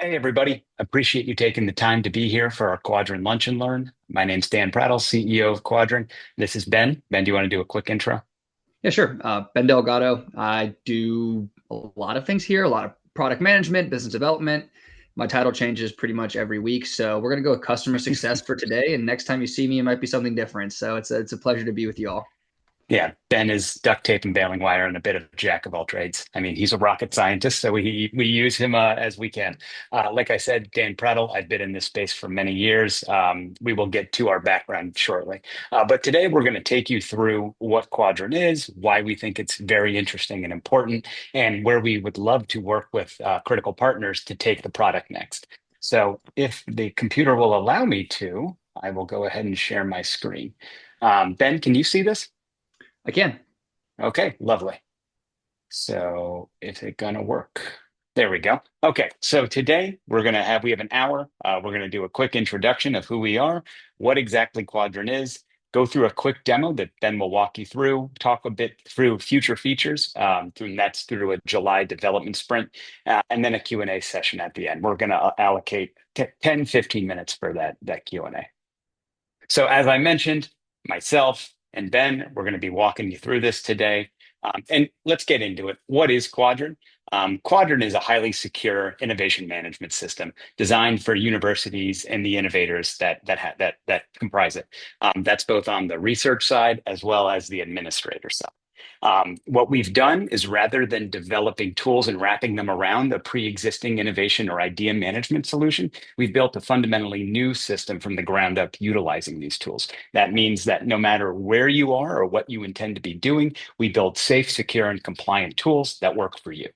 Hey, everybody. Appreciate you taking the time to be here for our Quadron Lunch and Learn. My name's Dan Prattle, CEO of Quadron. This is Ben. Ben, do you want to do a quick intro? Yeah, sure. Ben Delgado. I do a lot of things here, a lot of product management, business development. My title changes pretty much every week. So we're going to go with customer success for today. And next time you see me, it might be something different. So it's a pleasure to be with you all. Yeah, Ben is duct tape and baling wire and a bit of a jack of all trades. I mean, he's a rocket scientist, so we use him as we can. Like I said, Dan Prattle, I've been in this space for many years. We will get to our background shortly. But today we're going to take you through what Quadrant is, why we think it's very interesting and important, and where we would love to work with critical partners to take the product next. So if the computer will allow me to, I will go ahead and share my screen. Ben, can you see this? I can. Okay, lovely. So is it gonna work? There we go. Okay, so today we have an hour. We're gonna do a quick introduction of who we are, what exactly Quadrant is, go through a quick demo that Ben will walk you through, talk a bit through future features, that's through a July development sprint, and then a Q&A session at the end. We're gonna allocate 10, 15 minutes for that Q&A. So as I mentioned, myself and Ben, we're going to be walking you through this today. And let's get into it. What is Quadrant? Quadrant is a highly secure innovation management system designed for universities and the innovators that comprise it. That's both on the research side as well as the administrator side. What we've done is rather than developing tools and wrapping them around a pre-existing innovation or idea management solution, we've built a fundamentally new system from the ground up utilizing these tools. That means that no matter where you are or what you intend to be doing, we build safe, secure, and compliant tools that work for you.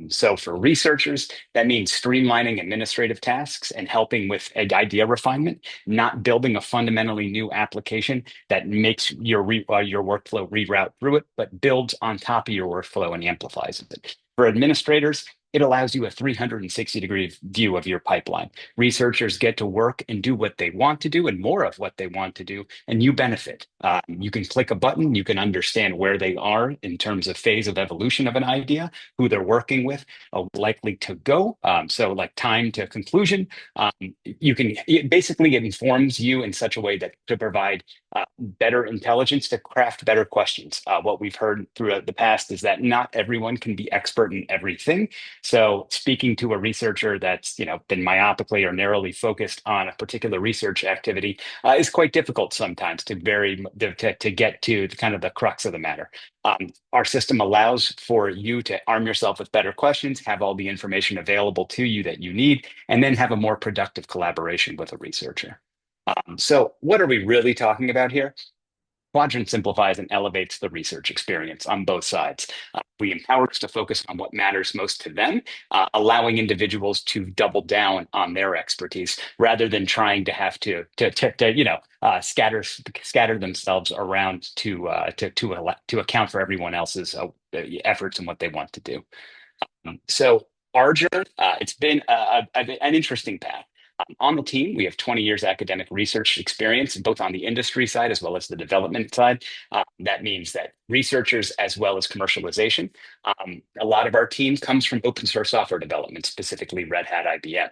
So for researchers, that means streamlining administrative tasks and helping with idea refinement, not building a fundamentally new application that makes your workflow reroute through it, but builds on top of your workflow and amplifies it. For administrators, it allows you a 360-degree view of your pipeline. Researchers get to work and do what they want to do and more of what they want to do, and you benefit. You can click a button, you can understand where they are in terms of phase of evolution of an idea, who they're working with, likely to go. So like time to conclusion, it basically it informs you in such a way that to provide better intelligence to craft better questions. What we've heard throughout the past is that not everyone can be expert in everything. So speaking to a researcher that's been myopically or narrowly focused on a particular research activity is quite difficult sometimes to get to kind of the crux of the matter. Our system allows for you to arm yourself with better questions, have all the information available to you that you need, and then have a more productive collaboration with a researcher. So what are we really talking about here? Quadrant simplifies and elevates the research experience on both sides. We empower us to focus on what matters most to them, allowing individuals to double down on their expertise rather than trying to have to scatter themselves around to account for everyone else's efforts and what they want to do. So our journey, it's been an interesting path. On the team, we have 20 years academic research experience, both on the industry side as well as the development side. That means that researchers as well as commercialization. A lot of our team comes from open source software development, specifically Red Hat IBM.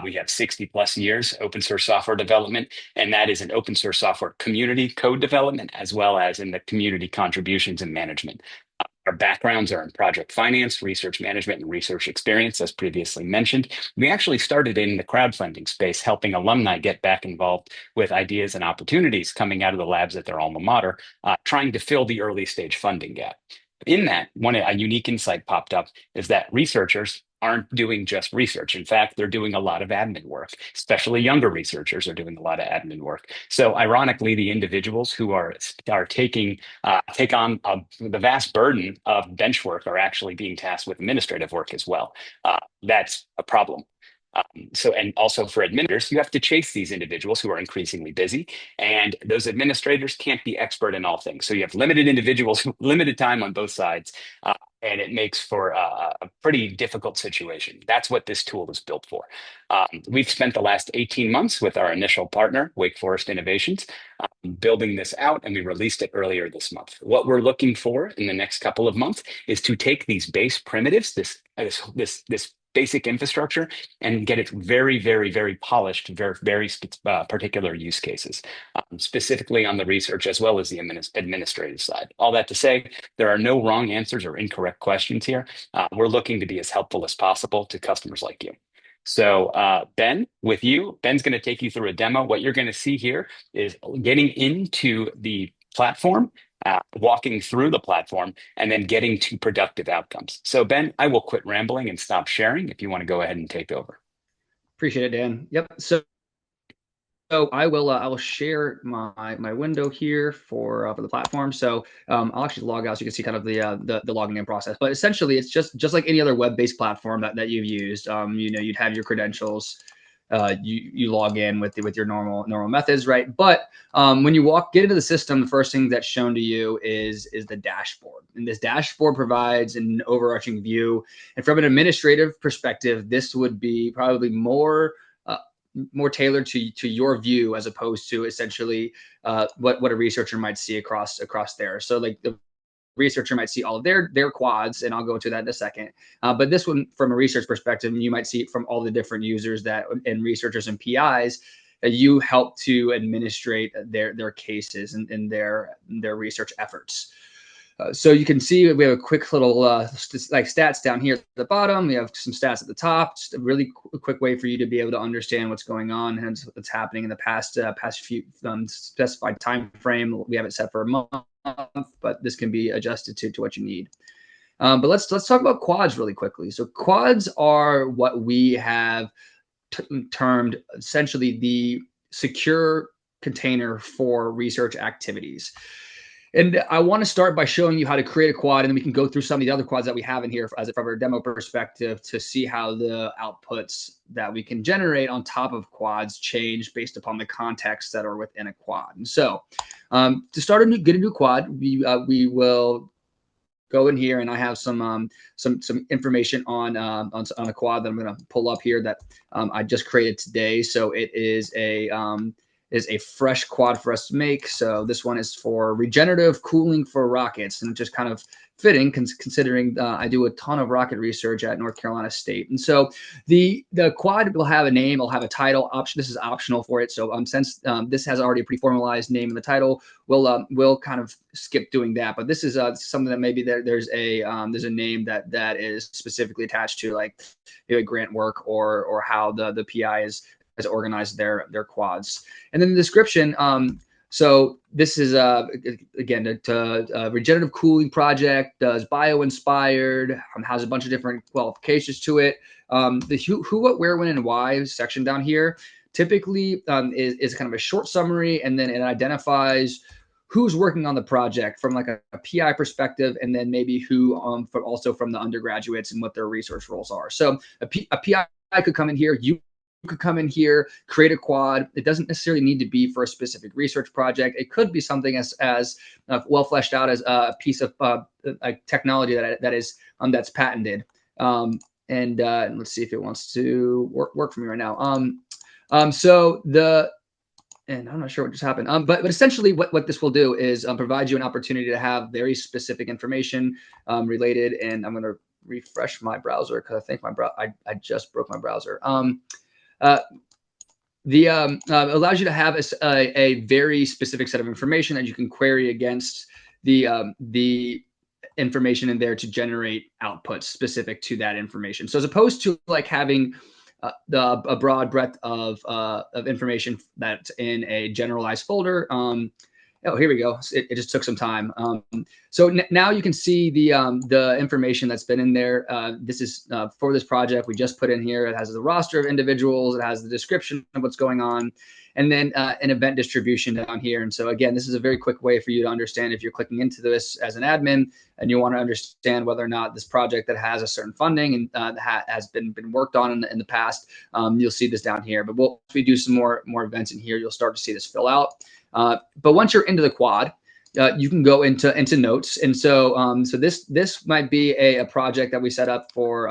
We have 60 plus years open source software development, and that is an open source software community code development as well as in the community contributions and management. Our backgrounds are in project finance, research management, and research experience, as previously mentioned. We actually started in the crowdfunding space, helping alumni get back involved with ideas and opportunities coming out of the labs at their alma mater, trying to fill the early stage funding gap. In that, a unique insight popped up is that researchers aren't doing just research. In fact, they're doing a lot of admin work, especially younger researchers are doing a lot of admin work. So ironically, the individuals who are take on the vast burden of bench work are actually being tasked with administrative work as well. That's a problem. And also for administrators, you have to chase these individuals who are increasingly busy, and those administrators can't be expert in all things. So you have limited individuals, limited time on both sides, and it makes for a pretty difficult situation. That's what this tool is built for. We've spent the last 18 months with our initial partner, Wake Forest Innovations, building this out, and we released it earlier this month. What we're looking for in the next couple of months is to take these base primitives, this basic infrastructure and get it very, very, very polished, very, very particular use cases, specifically on the research as well as the administrative side. All that to say, there are no wrong answers or incorrect questions here. We're looking to be as helpful as possible to customers like you. So, Ben, with you, Ben's going to take you through a demo. What you're going to see here is getting into the platform, walking through the platform, and then getting to productive outcomes. So, Ben, I will quit rambling and stop sharing if you want to go ahead and take over. Appreciate it, Dan. Yep. So I will share my window here for the platform. So I'll actually log out so you can see kind of the logging in process. But essentially, it's just like any other web-based platform that you've used. You'd have your credentials. You log in with your normal methods, right? But when you get into the system, the first thing that's shown to you is the dashboard, and this dashboard provides an overarching view. And from an administrative perspective, this would be probably more tailored to your view as opposed to essentially what a researcher might see across there. So like the researcher might see all of their quads, and I'll go into that in a second. But this one, from a research perspective, you might see it from all the different users and researchers and PIs that you help to administrate their cases and their research efforts. So you can see we have a quick little like stats down here at the bottom. We have some stats at the top. Just a really quick way for you to be able to understand what's going on and what's happening in the past few specified time frame. We have it set for a month, but this can be adjusted to what you need. But let's talk about quads really quickly. So quads are what we have termed essentially the secure container for research activities. And I want to start by showing you how to create a quad, and then we can go through some of the other quads that we have in here from a demo perspective to see how the outputs that we can generate on top of quads change based upon the contexts that are within a quad. And so to get a new quad, we will go in here, and I have some information on a quad that I'm going to pull up here that I just created today. So it is a fresh quad for us to make. So this one is for regenerative cooling for rockets, and just kind of fitting considering I do a ton of rocket research at North Carolina State. And so the quad will have a name, it'll have a title option. This is optional for it. So since this has already a pre-formalized name in the title, we'll kind of skip doing that. But this is something that maybe there's a name that is specifically attached to, like grant work or how the PI has organized their quads. And then the description, so this is again a regenerative cooling project, does bio-inspired, has a bunch of different qualifications to it. The who, what, where, when, and why section down here typically is kind of a short summary, and then it identifies who's working on the project from like a PI perspective, and then maybe who also from the undergraduates and what their research roles are. So a PI could come in here, you could come in here, create a quad. It doesn't necessarily need to be for a specific research project. It could be something as well fleshed out as a piece of a technology that's patented. And let's see if it wants to work for me right now. And I'm not sure what just happened. But essentially what this will do is provide you an opportunity to have very specific information related. And I'm going to refresh my browser because I think I just broke my browser. Allows you to have a very specific set of information that you can query against the information in there to generate outputs specific to that information. So as opposed to like having a broad breadth of information that's in a generalized folder. Oh, here we go. It just took some time. So now you can see the information that's been in there. This is for this project. We just put in here. It has the roster of individuals. It has the description of what's going on, and then an event distribution down here. And so again, this is a very quick way for you to understand if you're clicking into this as an admin and you want to understand whether or not this project that has a certain funding and has been worked on in the past. You'll see this down here. But if we do some more events in here, you'll start to see this fill out. But once you're into the quad, you can go into notes. And so this might be a project that we set up for.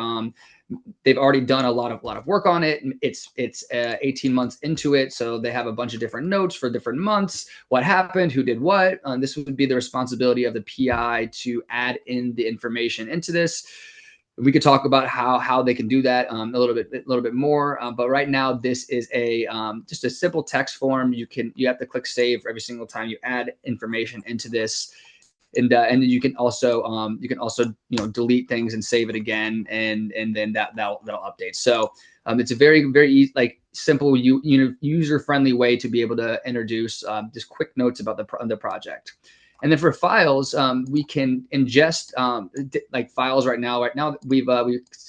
They've already done a lot of work on it. It's 18 months into it, so they have a bunch of different notes for different months. What happened? Who did what? This would be the responsibility of the PI to add in the information into this. We could talk about how they can do that a little bit more. But right now, this is a just a simple text form. You have to click save for every single time you add information into this, and then you can also delete things and save it again, and then that'll update. So it's a very like simple user friendly way to be able to introduce just quick notes about the project. And then for files, we can ingest like files right now. Right now, we've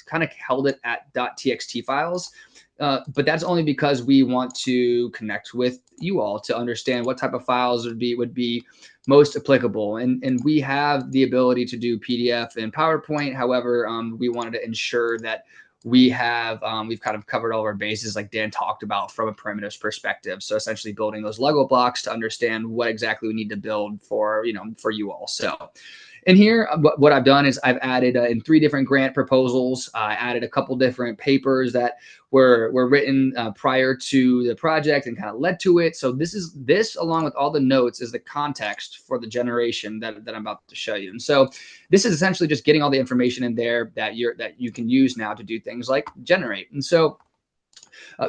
kind of held it at .txt files, but that's only because we want to connect with you all to understand what type of files would be most applicable. And we have the ability to do PDF and PowerPoint. However, we wanted to ensure that we've kind of covered all of our bases, like Dan talked about, from a primitives perspective. So essentially building those Lego blocks to understand what exactly we need to build for you all. So and here, what I've done is I've added in 3 different grant proposals. I added a couple different papers that were written prior to the project and kind of led to it. So this along with all the notes is the context for the generation that I'm about to show you. And so this is essentially just getting all the information in there that you can use now to do things like generate. And so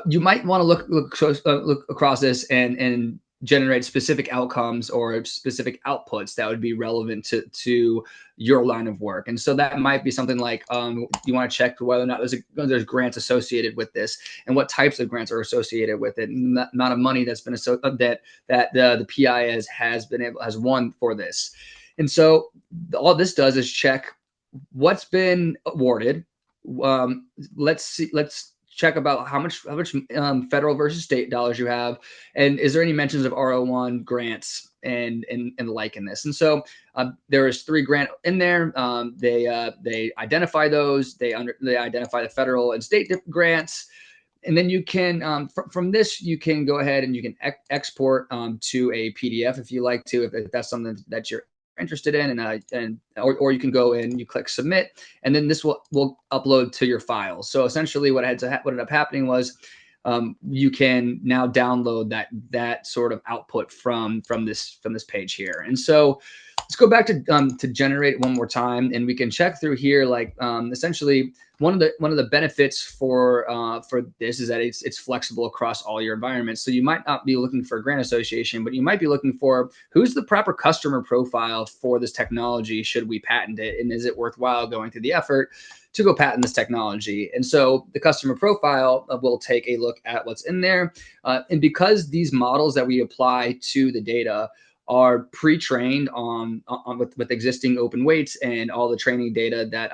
you might want to look across this and generate specific outcomes or specific outputs that would be relevant to your line of work. And so that might be something like you want to check whether or not there's grants associated with this and what types of grants are associated with it, and the amount of money that's been that the PI has won for this. And so all this does is check what's been awarded. Let's check about how much federal versus state dollars you have, and is there any mentions of R01 grants and the like in this. And so there is 3 grant in there. They identify those. They identify the federal and state grants. And then you can, from this, you can go ahead and you can export to a PDF if you like to, if that's something that you're interested in, or you can go in, you click submit, and then this will upload to your files. So essentially, what ended up happening was you can now download that sort of output from this page here. And so let's go back to generate one more time, and we can check through here. Like essentially, one of the benefits for this is that it's flexible across all your environments. So you might not be looking for a grant association, but you might be looking for who's the proper customer profile for this technology. Should we patent it, and is it worthwhile going through the effort to go patent this technology? And so the customer profile will take a look at what's in there, and because these models that we apply to the data are pre-trained on with existing open weights and all the training data that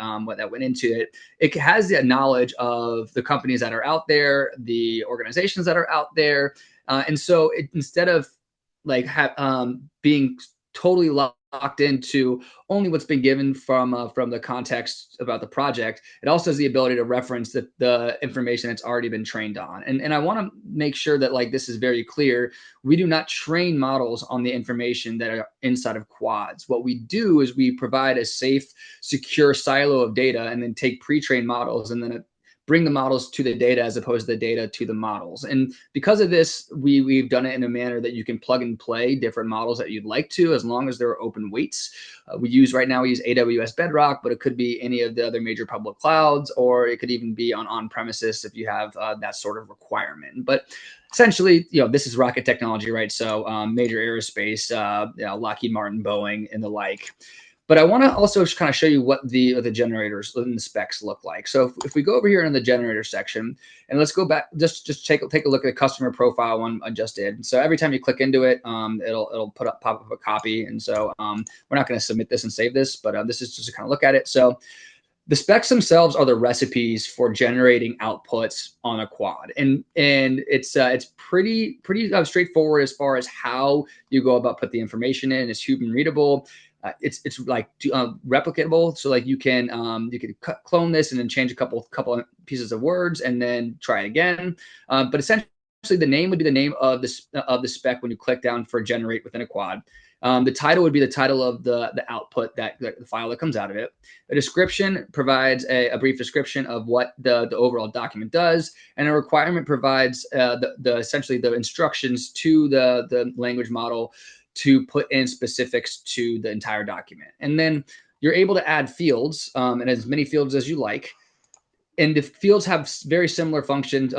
went into it. It has the knowledge of the companies that are out there, the organizations that are out there, and so instead of like being totally locked into only what's been given from the context about the project, it also has the ability to reference the information that's already been trained on. And I want to make sure that like this is very clear. We do not train models on the information that are inside of quads. What we do is we provide a safe, secure silo of data and then take pre-trained models and then bring the models to the data as opposed to the data to the models. And because of this, we've done it in a manner that you can plug and play different models that you'd like to, as long as they're open weights. We use AWS Bedrock, but it could be any of the other major public clouds, or it could even be on premises if you have that sort of requirement. But essentially, this is rocket technology, right? So major aerospace, Lockheed Martin, Boeing, and the like. But I want to also kind of show you what the generators and the specs look like. So if we go over here in the generator section, and let's go back, just take a look at the customer profile one I just did. So every time you click into it, it'll pop up a copy. And so we're not going to submit this and save this, but this is just to kind of look at it. So the specs themselves are the recipes for generating outputs on a quad, and it's pretty straightforward as far as how you go about put the information in. It's human readable. It's like replicable, so like you can clone this and then change a couple of pieces of words and then try it again. But essentially, the name would be the name of the spec when you click down for generate within a quad. The title would be the title of the output, the file that comes out of it. A description provides a brief description of what the overall document does, and a requirement provides essentially the instructions to the language model to put in specifics to the entire document. And then you're able to add fields and as many fields as you like, and the fields have very similar functions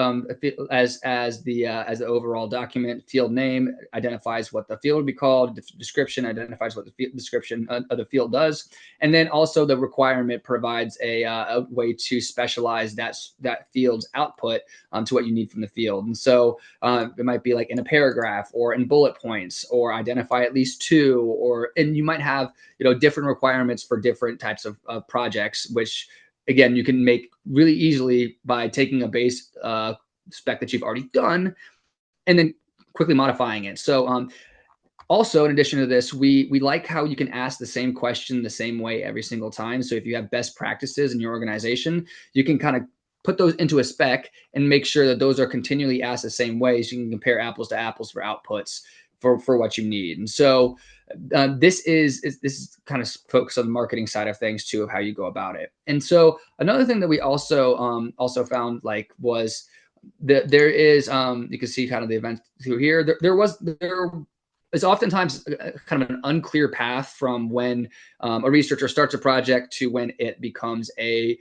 as the overall document. Field name identifies what the field would be called. The description identifies what the description of the field does, and then also the requirement provides a way to specialize that field's output to what you need from the field. And so it might be like in a paragraph or in bullet points, or identify at least two, and you might have different requirements for different types of projects, which again, you can make really easily by taking a base spec that you've already done and then quickly modifying it. So also, in addition to this, we like how you can ask the same question the same way every single time. So if you have best practices in your organization, you can kind of put those into a spec and make sure that those are continually asked the same way, so you can compare apples to apples for outputs for what you need. And so this is kind of focused on the marketing side of things too, of how you go about it. And so another thing that we also found was that there is you can see kind of the event through here. There is oftentimes kind of an unclear path from when a researcher starts a project to when it becomes a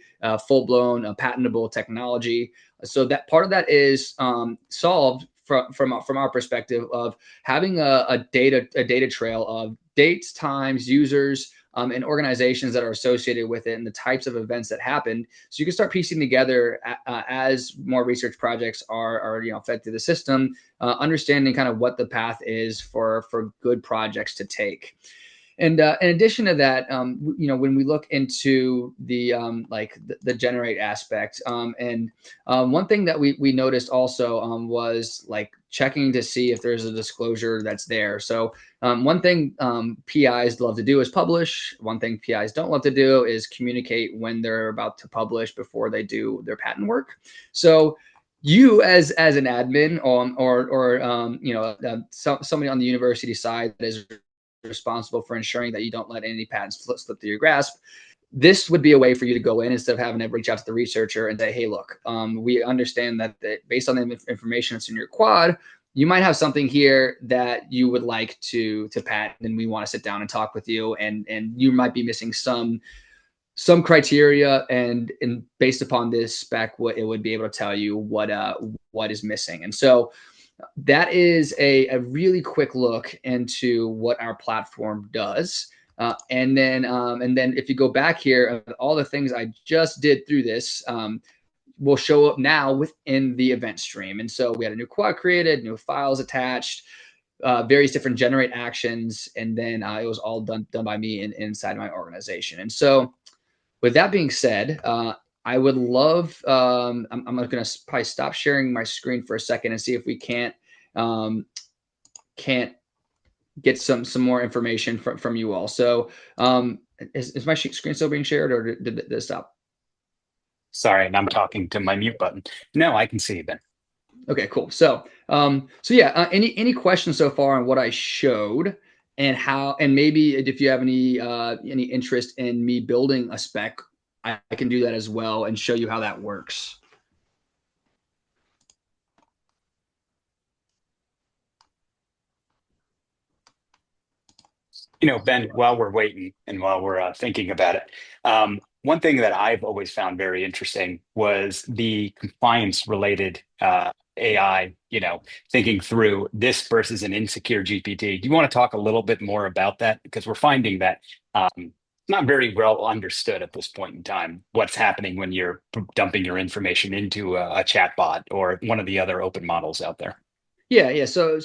full-blown patentable technology. So that part of that is solved from our perspective of having a data trail of dates, times, users, and organizations that are associated with it, and the types of events that happened. So you can start piecing together as more research projects are fed through the system, understanding kind of what the path is for good projects to take. And in addition to that, when we look into the the generate aspect, one thing that we noticed also was like checking to see if there's a disclosure that's there. So one thing PIs love to do is publish. One thing PIs don't love to do is communicate when they're about to publish before they do their patent work. So you as an admin or somebody on the university side that is responsible for ensuring that you don't let any patents slip through your grasp. This would be a way for you to go in instead of having to reach out to the researcher and say, hey, look, we understand that based on the information that's in your quad, you might have something here that you would like to patent, and we want to sit down and talk with you, and you might be missing some criteria, and based upon this spec, it would be able to tell you what is missing. And so that is a really quick look into what our platform does. And then if you go back here, all the things I just did through this will show up now within the event stream. And so we had a new quad created, new files attached, various different generate actions, and then it was all done by me inside my organization. And so with that being said, I would love, I'm going to probably stop sharing my screen for a second and see if we can't get some more information from you all. So is my screen still being shared, or did it stop? Sorry, and I'm talking to my mute button. No, I can see you, Ben. Okay, cool. So yeah, any questions so far on what I showed, and how, and maybe if you have any interest in me building a spec, I can do that as well and show you how that works. Ben, while we're waiting and while we're thinking about it, one thing that I've always found very interesting was the compliance related AI, thinking through this versus an insecure GPT. Do you want to talk a little bit more about that? Because we're finding that it's not very well understood at this point in time what's happening when you're dumping your information into a chat bot or one of the other open models out there. Yeah. So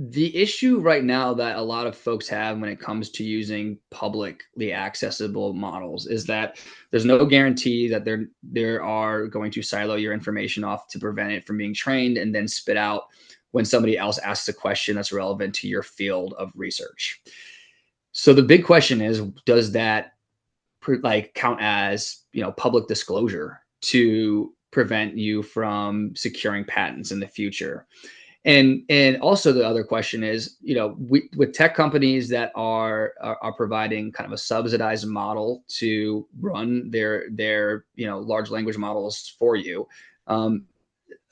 the issue right now that a lot of folks have when it comes to using publicly accessible models is that there's no guarantee that they are going to silo your information off to prevent it from being trained and then spit out when somebody else asks a question that's relevant to your field of research. So the big question is, does that count as public disclosure to prevent you from securing patents in the future? And also the other question is, with tech companies that are providing kind of a subsidized model to run their large language models for you,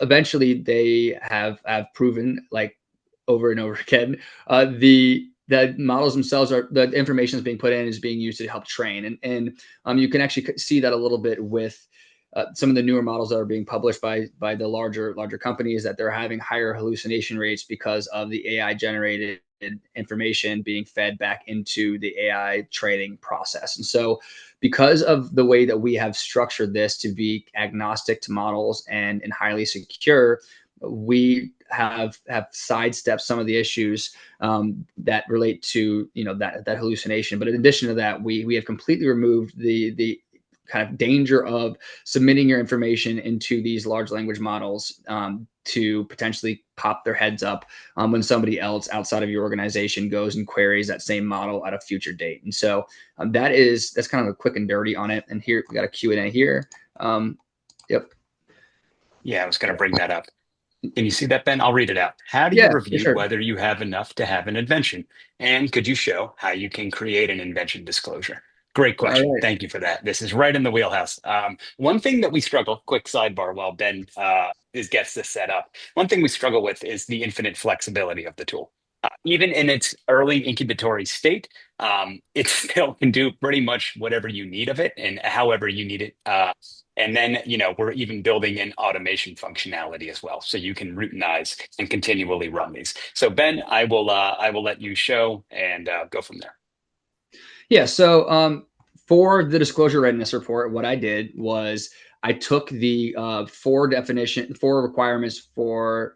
eventually they have proven, like over and over again, the the models themselves are the information that's being put in is being used to help train, and you can actually see that a little bit with some of the newer models that are being published by the larger companies, that they're having higher hallucination rates because of the AI generated information being fed back into the AI training process. And so, because of the way that we have structured this to be agnostic to models and highly secure, we have sidestepped some of the issues that relate to that hallucination. But in addition to that, we have completely removed the kind of danger of submitting your information into these large language models to potentially pop their heads up when somebody else outside of your organization goes and queries that same model at a future date. And so that's kind of a quick and dirty on it. And here we got a Q&A here. Yep. Yeah, I was going to bring that up. Can you see that, Ben? I'll read it out. How do you Yeah, for review sure. whether you have enough to have an invention? And could you show how you can create an invention disclosure? Great All question. right. Thank you for that. This is right in the wheelhouse. One thing that we struggle, quick sidebar while Ben gets this set up. One thing we struggle with is the infinite flexibility of the tool. Even in its early incubatory state, it still can do pretty much whatever you need of it and however you need it. And then, we're even building in automation functionality as well, so you can routinize and continually run these. So, Ben, I will let you show and go from there. Yeah. So for the disclosure readiness report, what I did was I took the four requirements for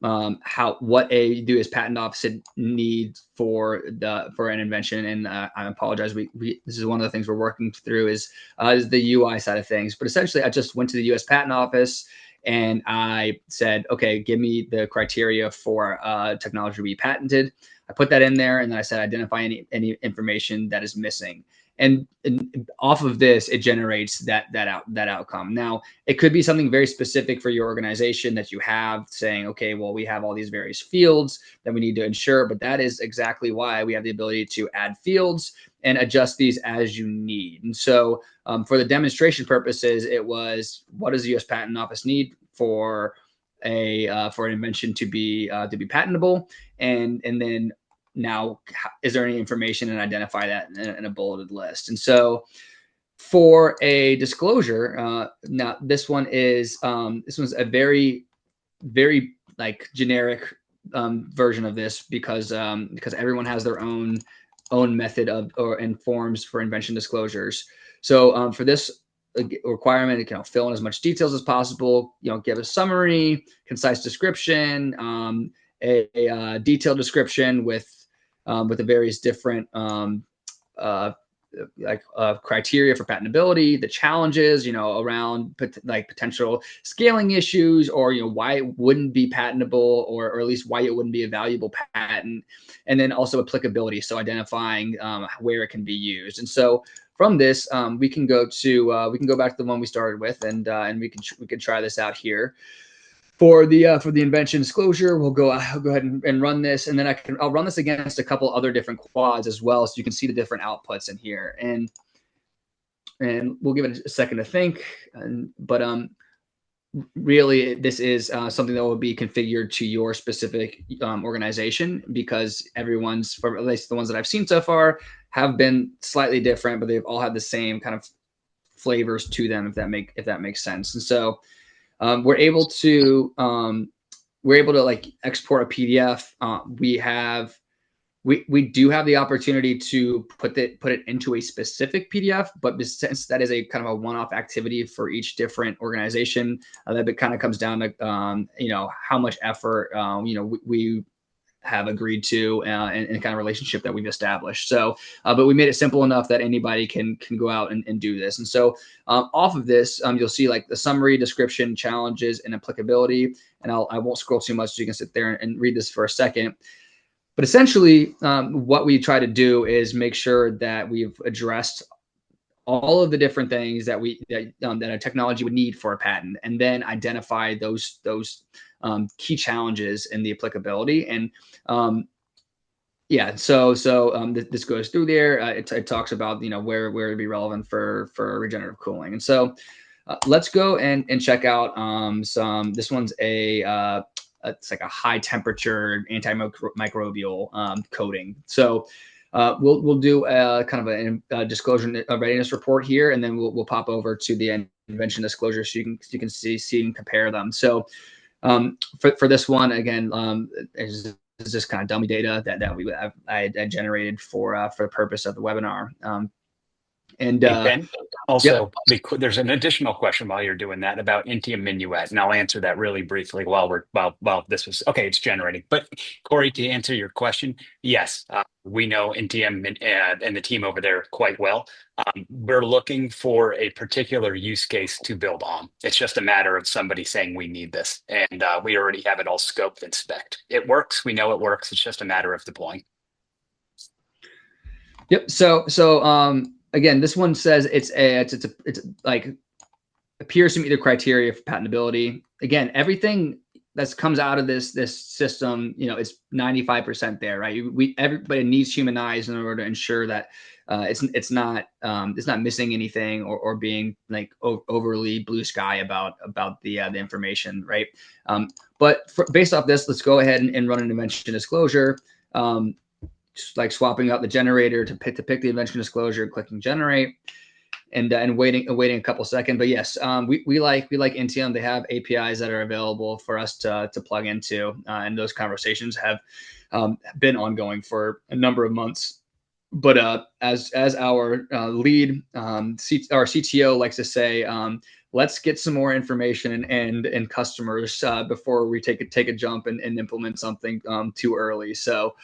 how what a U.S. patent office needs for an invention. And I apologize, we this is one of the things we're working through is the UI side of things. But essentially, I just went to the U.S. patent office and I said, okay, give me the criteria for technology to be patented. I put that in there, and then I said, identify any information that is missing. And off of this, it generates that outcome. Now, it could be something very specific for your organization that you have, saying, okay, well, we have all these various fields that we need to ensure, but that is exactly why we have the ability to add fields and adjust these as you need. And so, for the demonstration purposes, it was, what does the U.S. Patent Office need for for an invention to be patentable, and then now, is there any information, and identify that in a bulleted list. And so, for a disclosure, now this one's a very like generic version of this, because everyone has their own method of or and forms for invention disclosures. So for this requirement, it can fill in as much details as possible. Give a summary, concise description, a detailed description with the various different uh, criteria for patentability, the challenges, around potential scaling issues, or why it wouldn't be patentable, or at least why it wouldn't be a valuable patent, and then also applicability, so identifying where it can be used. And so from this, we can go back to the one we started with, and we can try this out here. For the invention disclosure, I'll go ahead and run this, and then I'll run this against a couple other different quads as well, so you can see the different outputs in here, and we'll give it a second to think. But really, this is something that will be configured to your specific organization, because everyone's, for at least the ones that I've seen so far, have been slightly different, but they've all had the same kind of flavors to them, if that makes sense. And so we're able to like export a PDF. We do have the opportunity to put it into a specific PDF, but since that is a kind of a one-off activity for each different organization, that kind of comes down to how much effort we have agreed to, and the kind of relationship that we've established. So, but we made it simple enough that anybody can go out and do this. And so, off of this, you'll see like the summary, description, challenges, and applicability. And I won't scroll too much, so you can sit there and read this for a second. But essentially, what we try to do is make sure that we've addressed all of the different things that a technology would need for a patent, and then identify those key challenges in the applicability. And yeah, so this goes through there. It talks about where it'd be relevant for regenerative cooling. And so let's go and check out some. This one's a it's like a high temperature antimicrobial coating. So we'll do kind of a disclosure readiness report here, and then we'll pop over to the invention disclosure so you can see and compare them. So for this one again, is just kind of dummy data I generated for the purpose of the webinar. And Hey, Ben, yep, also, there's an additional question while you're doing that about Intium Minuet, and I'll answer that really briefly while this was okay. It's generating, but Corey, to answer your question, yes, we know Intium and the team over there quite well. We're looking for a particular use case to build on. It's just a matter of somebody saying we need this, and we already have it all scoped and spec'd. It works. We know it works. It's just a matter of deploying. yep. Again, this one says it's like appears to meet the criteria for patentability. Again, everything that comes out of this system, it's 95% there, right? Everybody needs human eyes in order to ensure that it's not missing anything or being like overly blue sky about the information, right? But based off this, let's go ahead and run an invention disclosure. Like swapping out the generator to pick the invention disclosure, clicking generate, and waiting a couple seconds. But yes, we like Intium. They have APIs that are available for us to plug into, and those conversations have been ongoing for a number of months. But as our lead, our CTO likes to say, let's get some more information and customers before we take a jump and implement something too early. So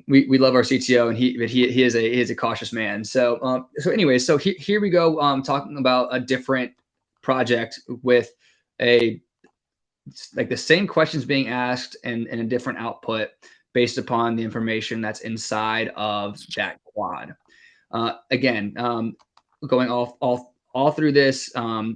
we love our CTO, and he is a cautious man. So anyway, here we go, talking about a different project with a like the same questions being asked and a different output based upon the information that's inside of that quad. Again, going all through this,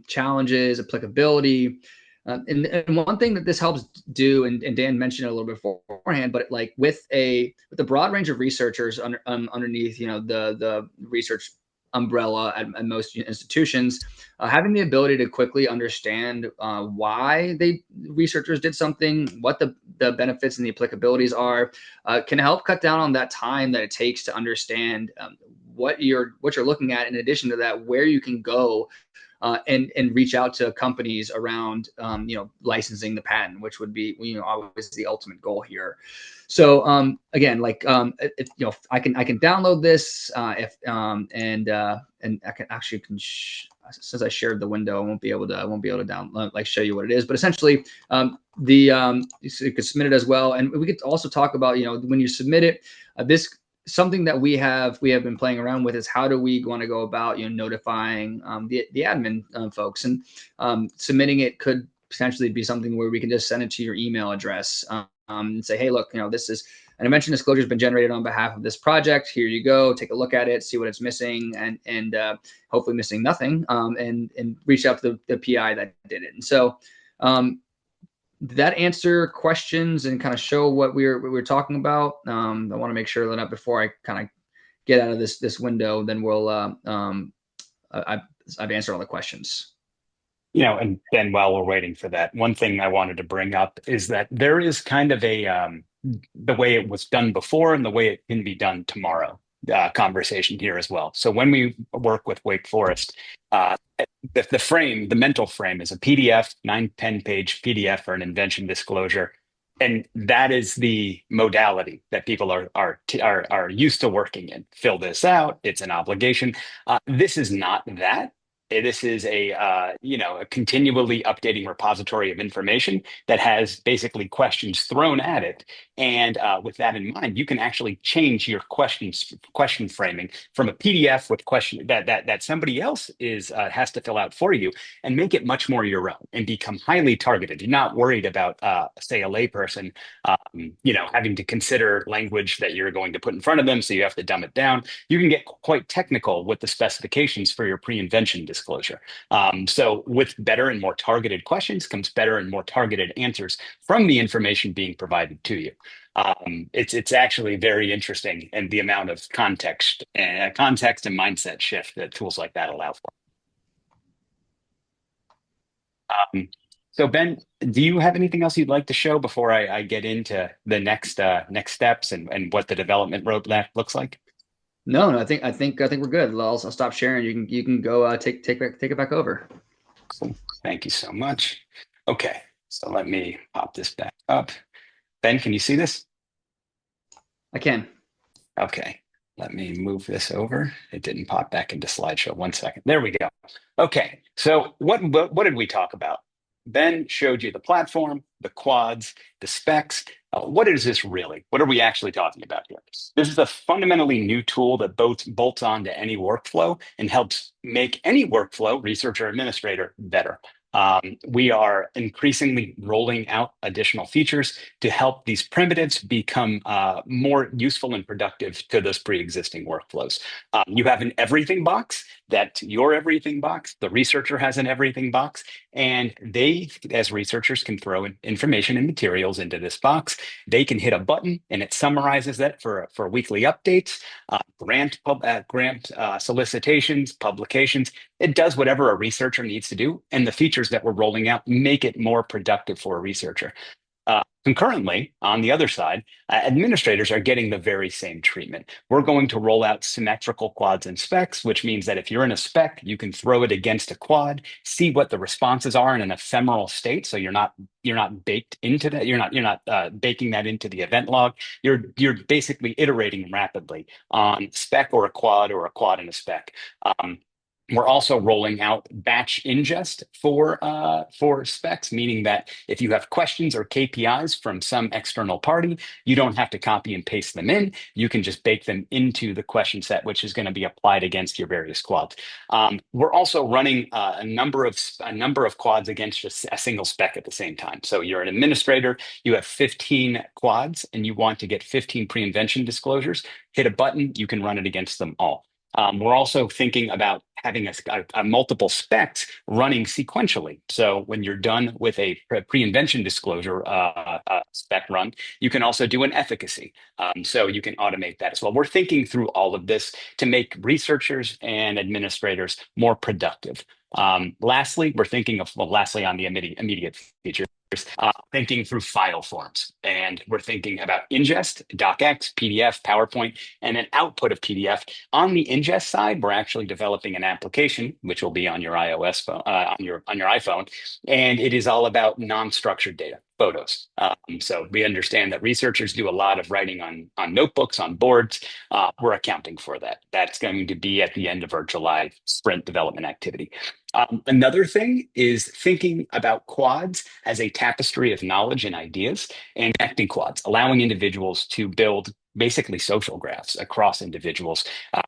challenges, applicability. And one thing that this helps do, and Dan mentioned it a little bit beforehand, but like with the broad range of researchers underneath, the research umbrella at most institutions, having the ability to quickly understand why researchers did something, what the benefits and the applicabilities are, can help cut down on that time that it takes to understand what you're looking at. In addition to that, where you can go and reach out to companies around licensing the patent, which would be always the ultimate goal here. So again, like I can download this if and I can actually since I shared the window, I won't be able to download show you what it is. But essentially, you could submit it as well, and we could also talk about when you submit it, this something that we have been playing around with is how do we want to go about notifying the admin folks, and submitting it could potentially be something where we can just send it to your email address and say, hey, look, this is an invention disclosure has been generated on behalf of this project. Here you go, take a look at it, see what it's missing, and hopefully missing nothing, and reach out to the PI that did it. And so did that answer questions and kind of show what we're talking about? I want to make sure that before I kind of get out of this window, then I've answered all the questions. And then while we're waiting for that, one thing I wanted to bring up is that there is kind of the way it was done before and the way it can be done tomorrow conversation here as well. So when we work with Wake Forest, the mental frame is a PDF, 9-10 page PDF for an invention disclosure. And that is the modality that people are used to working in. Fill this out. It's an obligation. This is not that. This is a continually updating repository of information that has basically questions thrown at it. And with that in mind, you can actually change your question framing from a PDF with question that somebody else has to fill out for you, and make it much more your own and become highly targeted. You're not worried about say a layperson having to consider language that you're going to put in front of them, so you have to dumb it down. You can get quite technical with the specifications for your pre-invention disclosure. So with better and more targeted questions comes better and more targeted answers from the information being provided to you. It's actually very interesting, and the amount of context and mindset shift that tools like that allow for. So Ben, do you have anything else you'd like to show before I get into the next steps and what the development roadmap looks like? No, no, I think we're good. I'll stop sharing. You can go take it back over. Cool. Thank you so much. Okay, so let me pop this back up. Ben, can you see this? I can. Okay, let me move this over. It didn't pop back into slideshow. One second. There we go. Okay, so what did we talk about? Ben showed you the platform, the quads, the specs. What is this really? What are we actually talking about here? This is a fundamentally new tool that both bolts onto any workflow and helps make any workflow, researcher, administrator, better. We are increasingly rolling out additional features to help these primitives become more useful and productive to those pre-existing workflows. You have an everything box, that your everything box, the researcher has an everything box, and they, as researchers, can throw in information and materials into this box. They can hit a button and it summarizes that for weekly updates, grant solicitations, publications. It does whatever a researcher needs to do, and the features that we're rolling out make it more productive for a researcher. Concurrently, on the other side, administrators are getting the very same treatment. We're going to roll out symmetrical quads and specs, which means that if you're in a spec, you can throw it against a quad, see what the responses are in an ephemeral state. So you're not baked into that. You're not baking that into the event log. You're basically iterating rapidly on spec or a quad and a spec. Um, we're also rolling out batch ingest for specs, meaning that if you have questions or KPIs from some external party, you don't have to copy and paste them in. You can just bake them into the question set, which is going to be applied against your various quads. We're also running a number of quads against just a single spec at the same time. So you're an administrator, you have 15 quads, and you want to get 15 pre-invention disclosures. Hit a button, you can run it against them all. We're also thinking about having a multiple specs running sequentially. So when you're done with a pre-invention disclosure spec run, you can also do an efficacy. So you can automate that as well. We're thinking through all of this to make researchers and administrators more productive. Lastly, we're thinking of, well, lastly on the immediate features, thinking through file forms. And we're thinking about ingest, docx, PDF, PowerPoint, and then output of PDF. On the ingest side, we're actually developing an application, which will be on your iOS phone, on your iPhone, and it is all about non-structured data, photos. So we understand that researchers do a lot of writing on notebooks, on boards. We're accounting for that. That's going to be at the end of our July sprint development activity. Another thing is thinking about quads as a tapestry of knowledge and ideas, and connecting quads, allowing individuals to build basically social graphs across individuals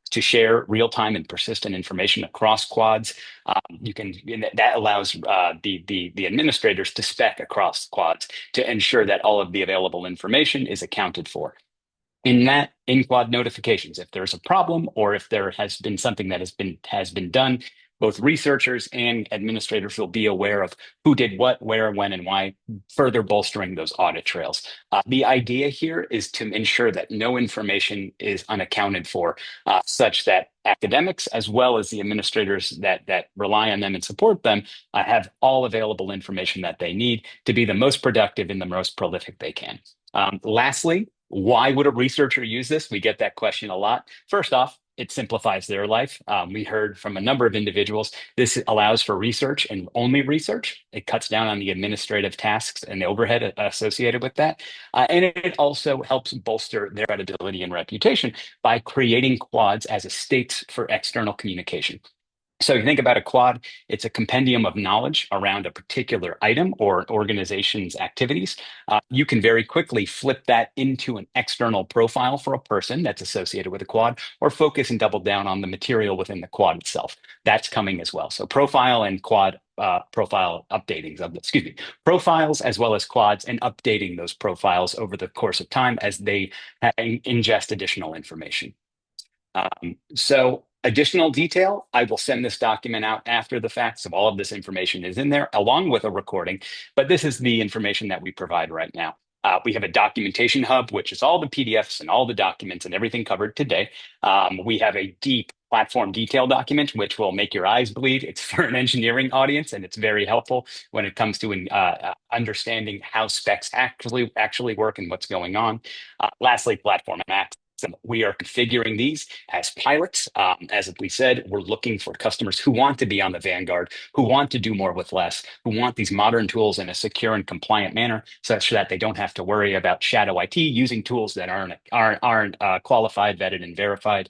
to share real-time and persistent information across quads. That allows the administrators to spec across quads to ensure that all of the available information is accounted for in quad notifications. If there's a problem or if there has been something that has been done, both researchers and administrators will be aware of who did what, where, when, and why, further bolstering those audit trails. The idea here is to ensure that no information is unaccounted for, such that academics as well as the administrators that rely on them and support them have all available information that they need to be the most productive and the most prolific they can. Lastly, why would a researcher use this? We get that question a lot. First off, it simplifies their life. We heard from a number of individuals. This allows for research and only research. It cuts down on the administrative tasks and the overhead associated with that. And it also helps bolster their credibility and reputation by creating quads as a state for external communication. So you think about a quad, it's a compendium of knowledge around a particular item or organization's activities. You can very quickly flip that into an external profile for a person that's associated with a quad, or focus and double down on the material within the quad itself. That's coming as well. So profile and quad profile updatings of, excuse me, profiles as well as quads, and updating those profiles over the course of time as they ingest additional information. So additional detail, I will send this document out after the fact. So all of this information is in there along with a recording, but this is the information that we provide right now. We have a documentation hub, which is all the PDFs and all the documents and everything covered today. We have a deep platform detail document, which will make your eyes bleed. It's for an engineering audience, and it's very helpful when it comes to understanding how specs actually work and what's going on. Lastly, platform and access. We are configuring these as pilots. As we said, we're looking for customers who want to be on the vanguard, who want to do more with less, who want these modern tools in a secure and compliant manner, such that they don't have to worry about shadow IT using tools that aren't qualified, vetted, and verified.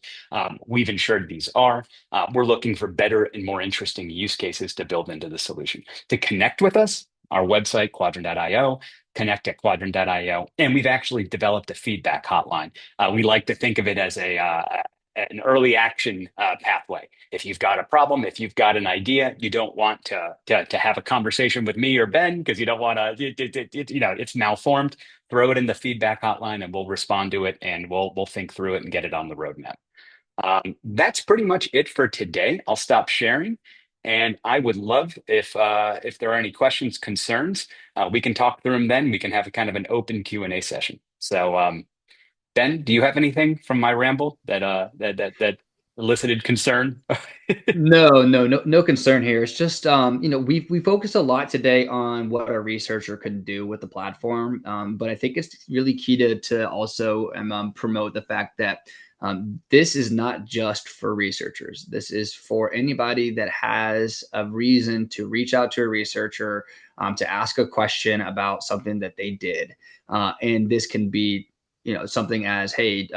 We've ensured these are. We're looking for better and more interesting use cases to build into the solution. To connect with us, our website, quadron.io, connect at quadron.io, and we've actually developed a feedback hotline. We like to think of it as an early action pathway. If you've got a problem, if you've got an idea, you don't want to have a conversation with me or Ben because you don't want to, it's malformed. Throw it in the feedback hotline, and we'll respond to it, and we'll think through it and get it on the roadmap. That's pretty much it for today. I'll stop sharing. And I would love if there are any questions, concerns, we can talk through them then. We can have a kind of an open Q&A session. So Ben, do you have anything from my ramble that elicited concern? No concern here. It's just we focused a lot today on what a researcher could do with the platform, but I think it's really key to also promote the fact that this is not just for researchers. This is for anybody that has a reason to reach out to a researcher to ask a question about something that they did, and this can be something as, hey,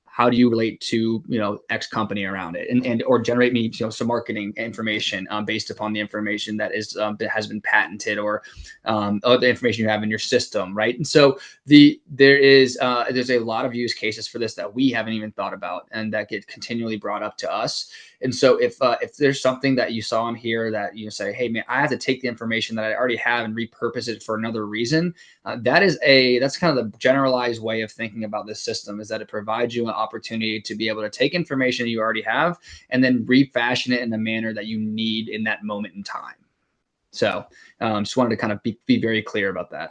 how do you relate to X company around it, and or generate me some marketing information based upon the information that has been patented, or the information you have in your system, right? And so there's a lot of use cases for this that we haven't even thought about, and that get continually brought up to us. And so if there's something that you saw in here that you say, hey man, I have to take the information that I already have and repurpose it for another reason, that's kind of the generalized way of thinking about this system, is that it provides you an opportunity to be able to take information you already have and then refashion it in the manner that you need in that moment in time. So just wanted to kind of be very clear about that.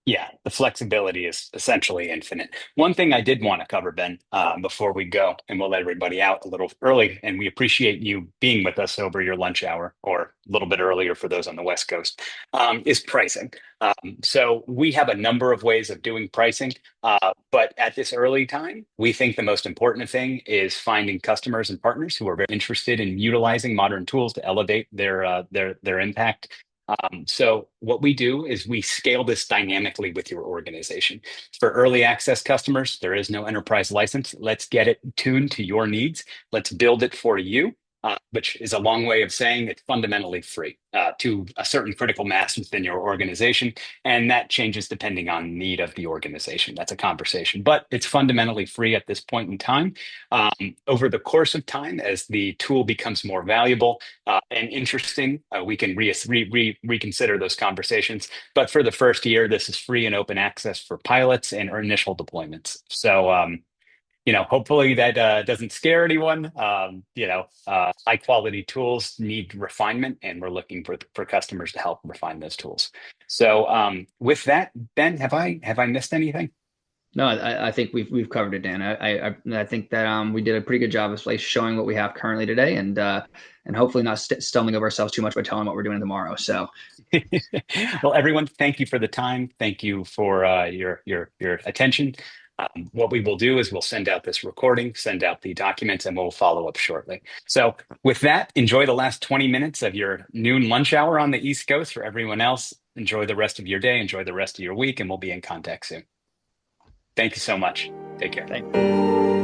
Yeah, the flexibility is essentially infinite. One thing I did want to cover, Ben, before we go, and we'll let everybody out a little early, and we appreciate you being with us over your lunch hour, or a little bit earlier for those on the West Coast, is pricing. So we have a number of ways of doing pricing, but at this early time, we think the most important thing is finding customers and partners who are very interested in utilizing modern tools to elevate their impact. So what we do is we scale this dynamically with your organization. For early access customers, there is no enterprise license. Let's get it tuned to your needs. Let's build it for you, which is a long way of saying it's fundamentally free to a certain critical mass within your organization. And that changes depending on need of the organization. That's a conversation, but it's fundamentally free at this point in time. Over the course of time, as the tool becomes more valuable and interesting, we can reconsider those conversations. But for the first year, this is free and open access for pilots and initial deployments. So, hopefully that doesn't scare anyone. High quality tools need refinement, and we're looking for customers to help refine those tools. So, with that, Ben, have I missed anything? No, I think we've covered it, Dan. I think that we did a pretty good job of like showing what we have currently today, and hopefully not stumbling over ourselves too much by telling what we're doing tomorrow. So, Well, everyone, thank you for the time. Thank you for your attention. What we will do is we'll send out this recording, send out the documents, and we'll follow up shortly. So, with that, enjoy the last 20 minutes of your noon lunch hour on the East Coast. For everyone else, enjoy the rest of your day, enjoy the rest of your week, and we'll be in contact soon. Thank you so much. Take care. thank